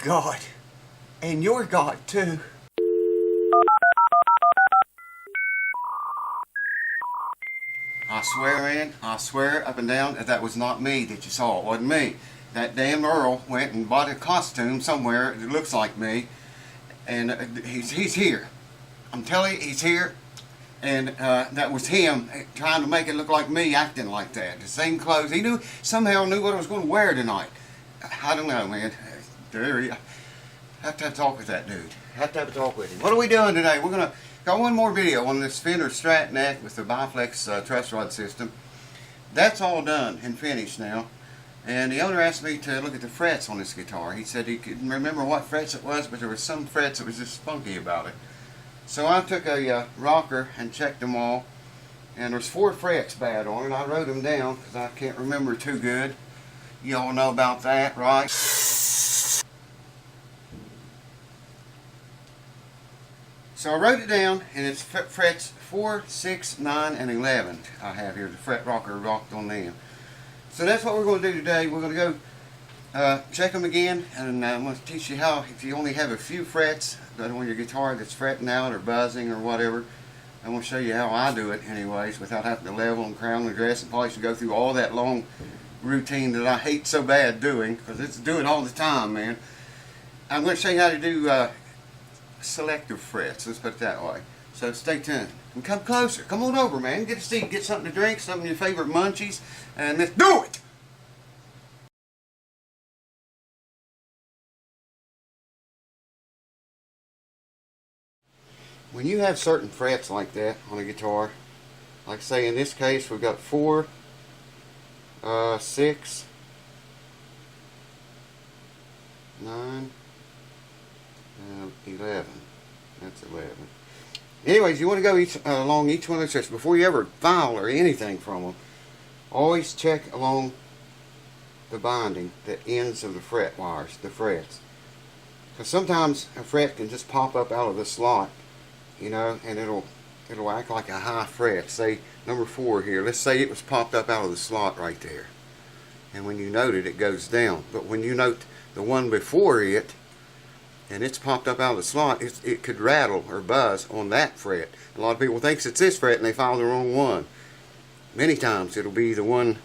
God. And you're God too. I swear, man, I swear up and down that was not me that you saw. It wasn't me. That damn Earl went and bought a costume somewhere that looks like me. And he's here. I'm telling you, he's here. And that was him trying to make it look like me acting like that. The same clothes. He somehow knew what I was going to wear tonight. I don't know, man. I have to talk with that dude. Have to talk with him. What are we doing today? We're going to got one more video on this Fender Strat neck with the Biflex truss rod system. That's all done and finished now. And the owner asked me to look at the frets on this guitar. He said he couldn't remember what frets it was, but there were some frets that was just funky about it. So I took a rocker and checked them all, and there's 4 frets bad on it. I wrote them down because I can't remember too good. You all know about that, right? So I wrote it down, and it's frets 4, 6, 9, and 11. I have here the fret rocker rocked on them. So that's what we're going to do today. We're going to go check them again, and I'm going to teach you how, if you only have a few frets on your guitar that's fretting out or buzzing or whatever, I'm going to show you how I do it anyways, without having to level and crown and dress and polish and go through all that long routine that I hate so bad doing, because it's doing all the time, man. I'm going to show you how to do selective frets, let's put it that way. So stay tuned and come closer. Come on over, man. Get a seat, get something to drink, some of your favorite munchies, and let's do it! When you have certain frets like that on a guitar, like say in this case we've got 4, 6, 9, 11. That's 11. Anyways, you want to go along each one of those frets before you ever file or anything from them. Always check along the binding, the ends of the fret wires, the frets. Because sometimes a fret can just pop up out of the slot, you know, and it'll act like a high fret. Say number 4 here. Let's say it was popped up out of the slot right there. And when you note it, it goes down. But when you note the one before it, and it's popped up out of the slot, it could rattle or buzz on that fret. A lot of people think it's this fret and they file the wrong one. Many times it'll be the one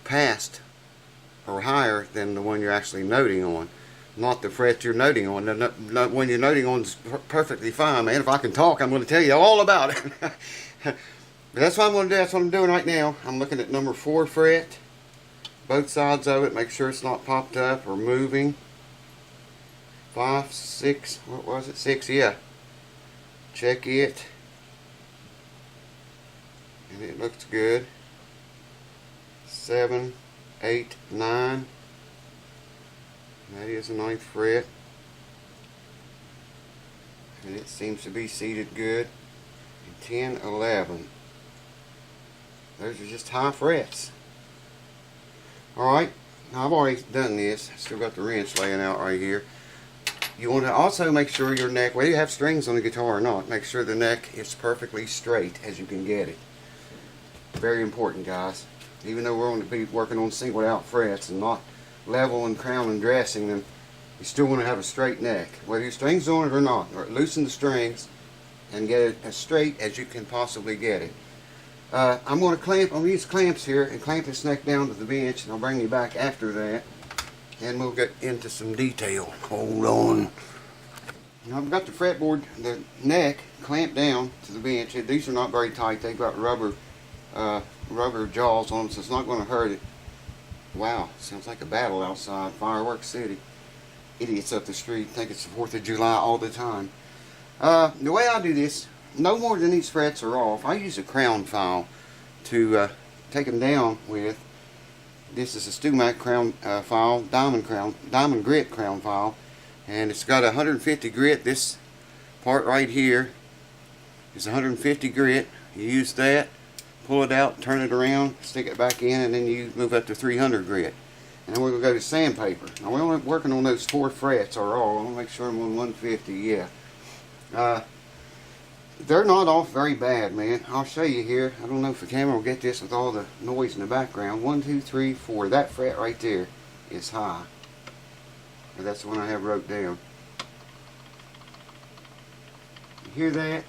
past or higher than the one you're actually noting on. Not the fret you're noting on. The one you're noting on is perfectly fine, man. If I can talk, I'm going to tell you all about it. But that's what I'm going to do. That's what I'm doing right now. I'm looking at number 4 fret, both sides of it, make sure it's not popped up or moving. 5, 6, what was it? 6, yeah. Check it. And it looks good. 7, 8, 9. That is the 9th fret. And it seems to be seated good. And 10, 11. Those are just high frets. Alright, now I've already done this. Still got the wrench laying out right here. You want to also make sure your neck, whether you have strings on the guitar or not, make sure the neck is perfectly straight as you can get it. Very important, guys. Even though we're going to be working on singled out frets and not level and crown and dressing them, you still want to have a straight neck. Whether your strings on it or not, or loosen the strings and get it as straight as you can possibly get it. I'm going to use clamps here and clamp this neck down to the bench, and I'll bring you back after that. And we'll get into some detail. Hold on. Now I've got the fretboard, the neck clamped down to the bench. These are not very tight. They've got rubber jaws on them, so it's not going to hurt it. Wow, sounds like a battle outside. Fireworks City. Idiots up the street think it's the 4th of July all the time. The way I do this, no more than these frets are off. I use a crown file to take them down with. This is a StewMac crown file, diamond grit crown file, and it's got 150 grit. This part right here is 150 grit. You use that, pull it out, turn it around, stick it back in, and then you move up to 300 grit. And then we're going to go to sandpaper. Now we're only working on those 4 frets are all. I want to make sure I'm on 150, yeah. They're not off very bad, man. I'll show you here. I don't know if the camera will get this with all the noise in the background. 1, 2, 3, 4. That fret right there is high. Or that's the one I have wrote down. You hear that?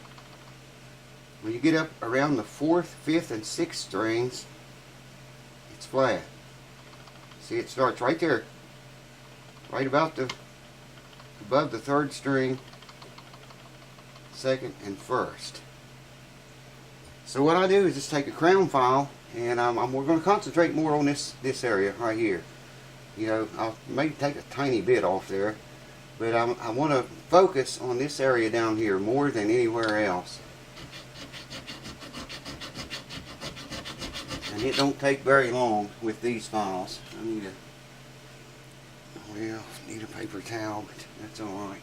When you get up around the 4th, 5th, and 6th strings, it's flat. See, it starts right there, right about above the 3rd string, 2nd, and 1st. So what I do is just take a crown file, and we're going to concentrate more on this area right here. You know, I'll maybe take a tiny bit off there, but I want to focus on this area down here more than anywhere else. And it don't take very long with these files. I need a paper towel, but that's alright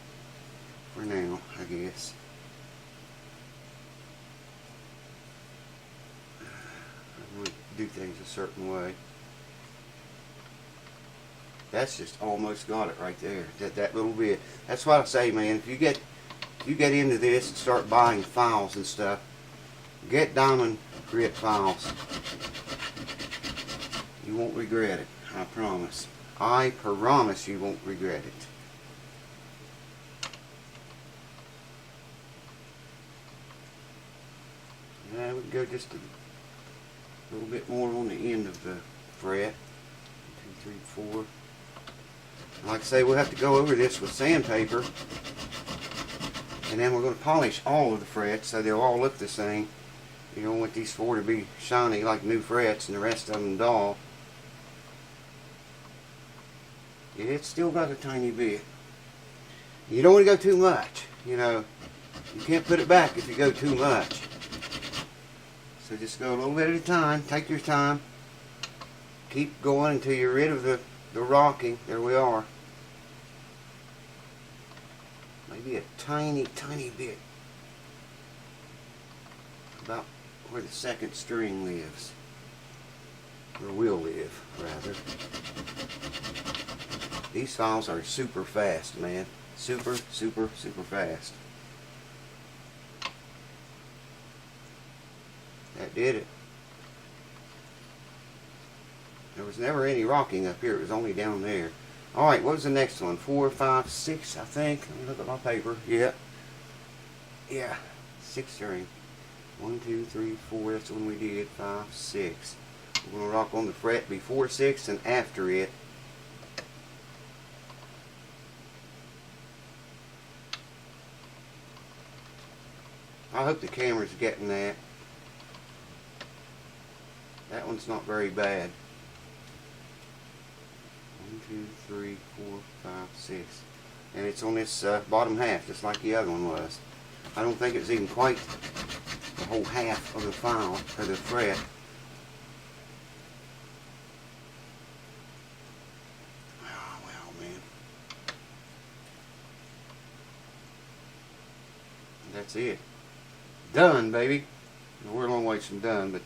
for now, I guess. I want to do things a certain way. That's just almost got it right there. That little bit. That's what I say, man. If you get into this and start buying files and stuff, get diamond grit files. You won't regret it. I promise. I promise you won't regret it. Now we can go just a little bit more on the end of the fret. 2, 3, 4. Like I say, we'll have to go over this with sandpaper, and then we're going to polish all of the frets so they'll all look the same. You don't want these 4 to be shiny like new frets and the rest of them dull. It's still got a tiny bit. You don't want to go too much. You know, you can't put it back if you go too much. So just go a little bit at a time. Take your time. Keep going until you're rid of the rocking. There we are. Maybe a tiny, tiny bit. About where the 2nd string lives. Or will live, rather. These files are super fast, man. Super, super, super fast. That did it. There was never any rocking up here. It was only down there. Alright, what was the next one? 4, 5, 6, I think. Let me look at my paper. Yeah. Yeah. 6 string. 1, 2, 3, 4. That's the one we did. 5, 6. We're going to rock on the fret before 6 and after it. I hope the camera's getting that. That one's not very bad. 1, 2, 3, 4, 5, 6. And it's on this bottom half, just like the other one was. I don't think it's even quite the whole half of the file, or the fret. Well, man. That's it. Done, baby. We're a long ways from done, but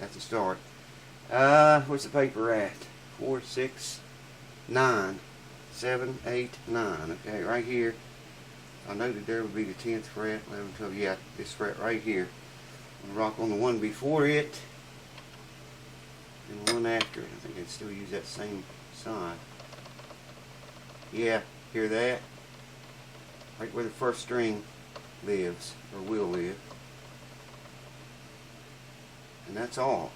that's a start. Where's the paper at? 4, 6, 9, 7, 8, 9. Okay, right here. I noted there would be the 10th fret, 11, 12. Yeah, this fret right here. I'm going to rock on the one before it and the one after it. I think I'd still use that same side. Yeah, hear that? Right where the 1st string lives, or will live. And that's all.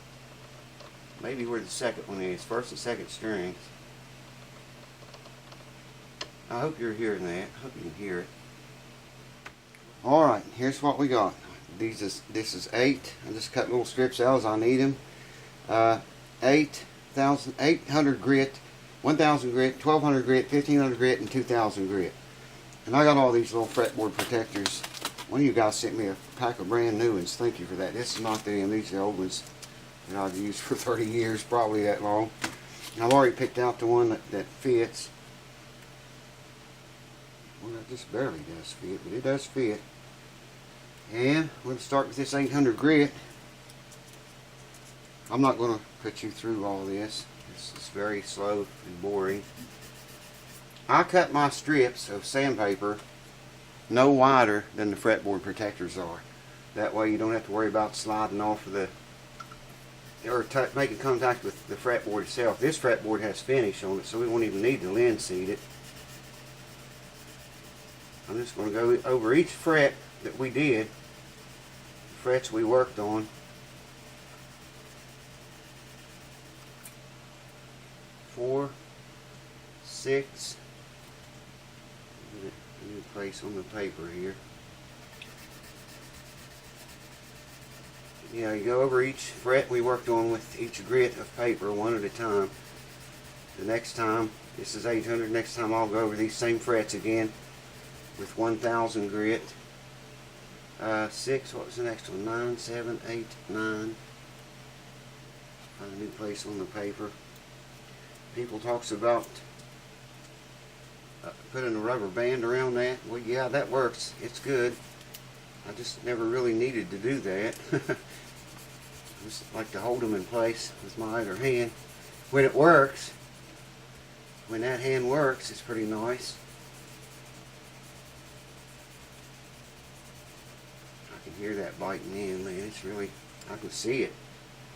Maybe where the 2nd one is, 1st and 2nd strings. I hope you're hearing that. I hope you can hear it. Alright, here's what we got. This is 8. I just cut little strips out as I need them. 800 grit, 1000 grit, 1200 grit, 1500 grit, and 2000 grit. And I got all these little fretboard protectors. One of you guys sent me a pack of brand new ones. Thank you for that. This is not them. These are the old ones that I've used for 30 years, probably that long. And I've already picked out the one that fits. Well, that just barely does fit, but it does fit. And we're going to start with this 800 grit. I'm not going to put you through all this. It's very slow and boring. I cut my strips of sandpaper no wider than the fretboard protectors are. That way you don't have to worry about sliding off of the, or making contact with the fretboard itself. This fretboard has finish on it, so we won't even need to linseed it. I'm just going to go over each fret that we did, the frets we worked on. Four, 6, new place on the paper here. Yeah, you go over each fret we worked on with each grit of paper one at a time. The next time, this is 800, next time I'll go over these same frets again with 1000 grit. 6, what was the next one? 9, 7, 8, 9. Find a new place on the paper. People talks about putting a rubber band around that. Well, yeah, that works. It's good. I just never really needed to do that. I just like to hold them in place with my other hand. When it works, when that hand works, it's pretty nice. I can hear that biting in, man. It's really, I can see it.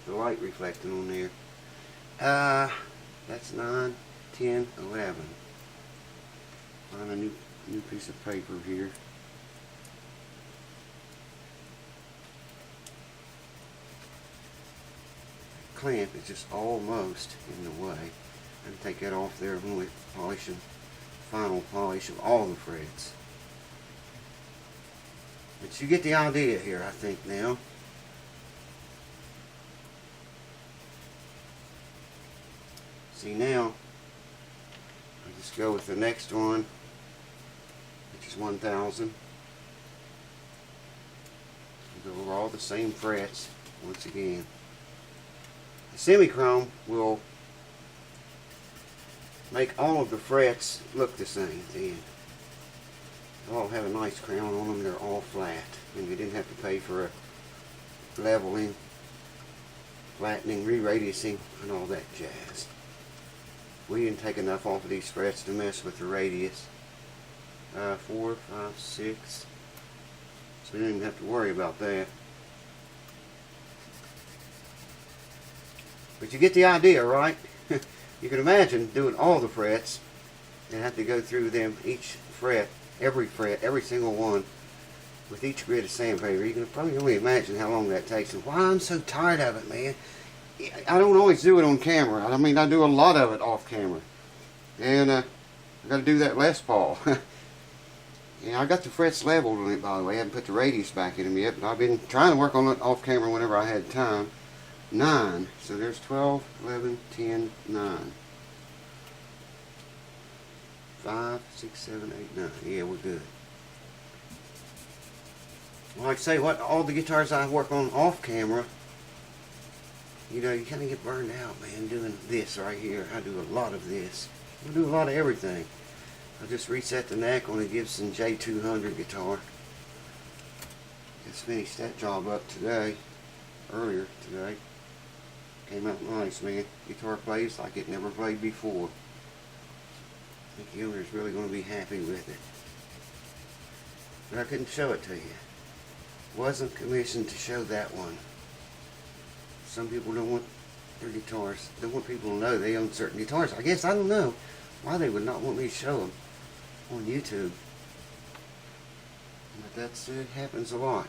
The light reflecting on there. That's 9, 10, 11. Find a new piece of paper here. Clamp is just almost in the way. I can take that off there when we polish and final polish of all the frets. But you get the idea here, I think, now. See, now I just go with the next one, which is 1000. Go over all the same frets once again. The semi-chrome will make all of the frets look the same then. They'll all have a nice crown on them. They're all flat, and you didn't have to pay for a leveling, flattening, re-radiusing, and all that jazz. We didn't take enough off of these frets to mess with the radius. 4, 5, 6. So we didn't even have to worry about that. But you get the idea, right? You can imagine doing all the frets and have to go through them, each fret, every single one, with each grit of sandpaper. You can probably only imagine how long that takes and why I'm so tired of it, man. I don't always do it on camera. I mean, I do a lot of it off camera. And I got to do that Les Paul. Yeah, I got the frets leveled on it, by the way. I haven't put the radius back in them yet, but I've been trying to work on it off camera whenever I had time. 9. So there's 12, 11, 10, 9. 5, 6, 7, 8, 9. Yeah, we're good. Well, like I say, all the guitars I work on off camera, you know, you kind of get burned out, man, doing this right here. I do a lot of this. I do a lot of everything. I just reset the neck on a Gibson J200 guitar. Just finished that job up today, earlier today. Came out nice, man. Guitar plays like it never played before. I think the owner's really going to be happy with it. But I couldn't show it to you. Wasn't commissioned to show that one. Some people don't want their guitars, don't want people to know they own certain guitars. I guess, I don't know why they would not want me to show them on YouTube. But it happens a lot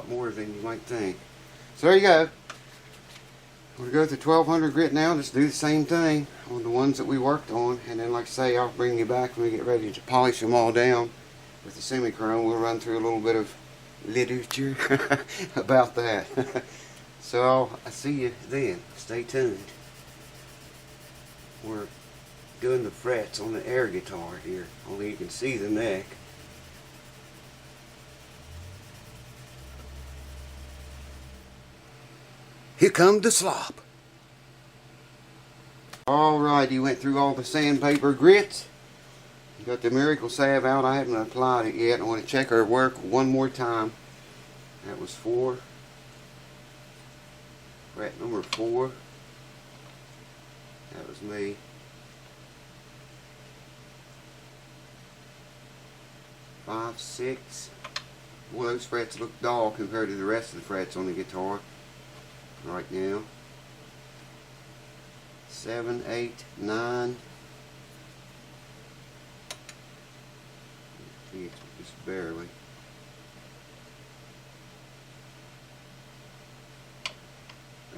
more than you might think. So there you go. We'll go to 1200 grit now. Just do the same thing on the ones that we worked on, and then, like I say, I'll bring you back when we get ready to polish them all down with the semi-chrome. We'll run through a little bit of literature about that. So I'll see you then. Stay tuned. We're doing the frets on the air guitar here, only you can see the neck. Here comes the slop. Alright, you went through all the sandpaper grits. You got the Miracle Salve out. I haven't applied it yet. I want to check her work one more time. That was 4. Fret number 4. That was me. 5, 6. Well, those frets look dull compared to the rest of the frets on the guitar right now. 7, 8, 9, fits, just barely.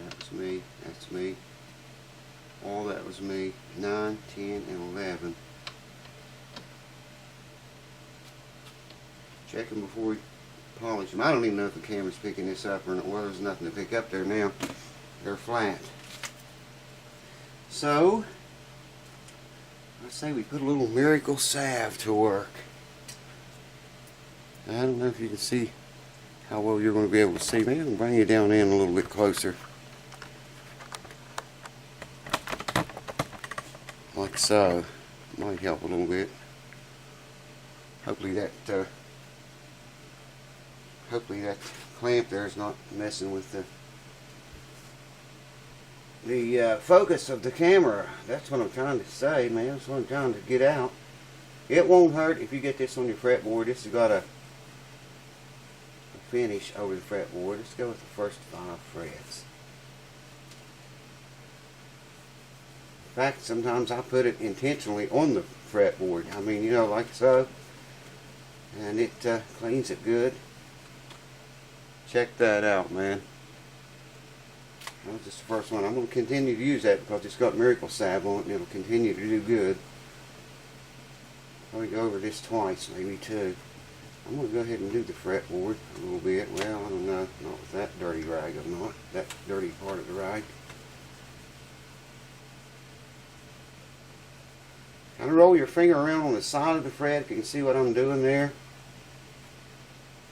That's me, that's me. All that was me. 9, 10, and 11. Check them before we polish them. I don't even know if the camera's picking this up or not. Well, there's nothing to pick up there now. They're flat. So, I say we put a little miracle salve to work. I don't know if you can see how well you're going to be able to see. Maybe I can bring you down in a little bit closer. Like so. Might help a little bit. Hopefully that clamp there is not messing with the focus of the camera. That's what I'm trying to say, man. That's what I'm trying to get out. It won't hurt if you get this on your fretboard. This has got a finish over the fretboard. Let's go with the first 5 frets. In fact, sometimes I put it intentionally on the fretboard. I mean, you know, like so. And it cleans it good. Check that out, man. That was just the first one. I'm going to continue to use that because it's got miracle salve on it and it'll continue to do good. Probably go over this twice, maybe 2. I'm going to go ahead and do the fretboard a little bit. Well, I don't know. Not with that dirty rag. I'm not. That dirty part of the rag. Kind of roll your finger around on the side of the fret if you can see what I'm doing there.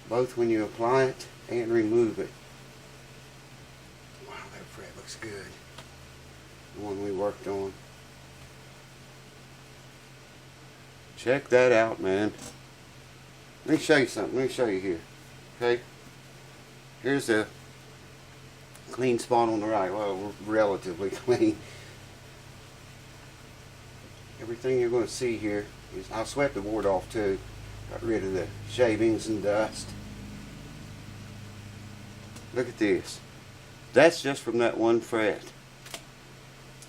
Both when you apply it and remove it. Wow, that fret looks good. The one we worked on. Check that out, man. Let me show you something. Let me show you here. Okay? Here's a clean spot on the right. Well, relatively clean. Everything you're going to see here is, I swept the board off too. Got rid of the shavings and dust. Look at this. That's just from that one fret.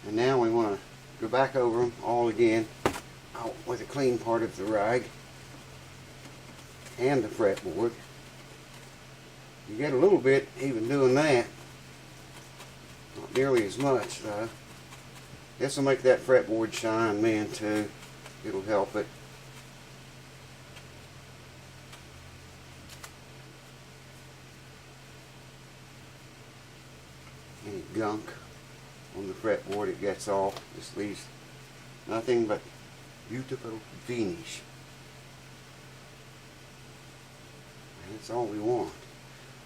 And now we want to go back over them all again with a clean part of the rag and the fretboard. You get a little bit even doing that. Not nearly as much though. This will make that fretboard shine, man, too. It'll help it. Any gunk on the fretboard it gets off. Just leaves nothing but beautiful finish. And that's all we want.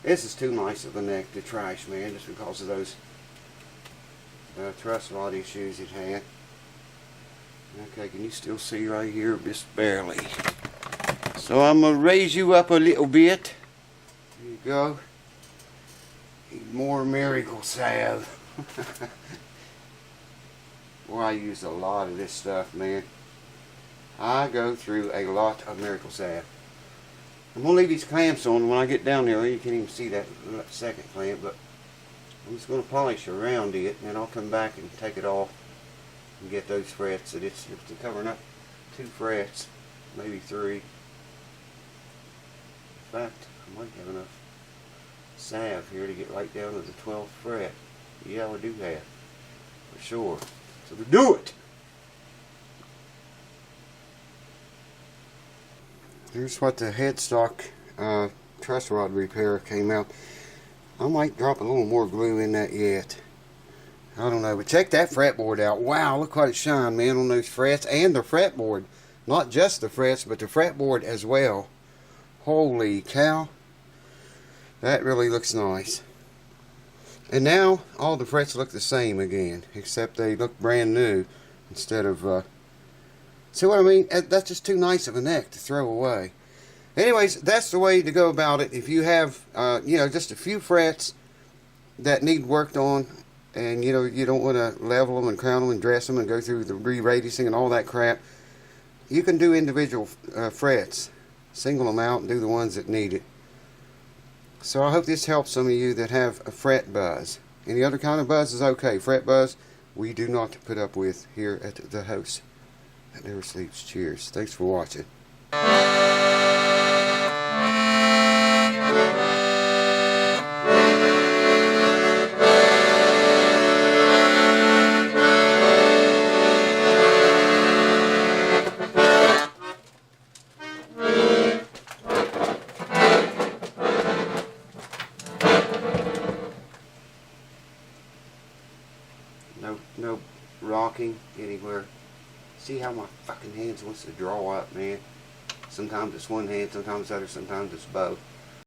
This is too nice of a neck to trash, man, just because of those truss rod issues it had. Okay, can you still see right here? Just barely. So I'm going to raise you up a little bit. There you go. Need more miracle salve. Boy, I use a lot of this stuff, man. I go through a lot of miracle salve. I'm going to leave these clamps on when I get down there. You can't even see that second clamp, but I'm just going to polish around it, and then I'll come back and take it off and get those frets. It's covering up 2 frets, maybe 3. In fact, I might have enough salve here to get right down to the 12th fret. Yeah, we do have, for sure. So we do it! Here's what the headstock truss rod repair came out. I might drop a little more glue in that yet. I don't know, but check that fretboard out. Wow, look what it shined, man, on those frets and the fretboard. Not just the frets, but the fretboard as well. Holy cow. That really looks nice. And now, all the frets look the same again, except they look brand new instead of... see what I mean? That's just too nice of a neck to throw away. Anyways, that's the way to go about it. If you have, you know, just a few frets that need worked on, and you know, you don't want to level them and crown them and dress them and go through the re-radiusing and all that crap, you can do individual frets. Single them out and do the ones that need it. So I hope this helps some of you that have a fret buzz. Any other kind of buzz is okay. Fret buzz, we do not put up with here at the house that never sleeps. Cheers. Thanks for watching. no rocking anywhere. See how my fucking hands wants to draw up, man. Sometimes it's one hand, sometimes the other, sometimes it's both.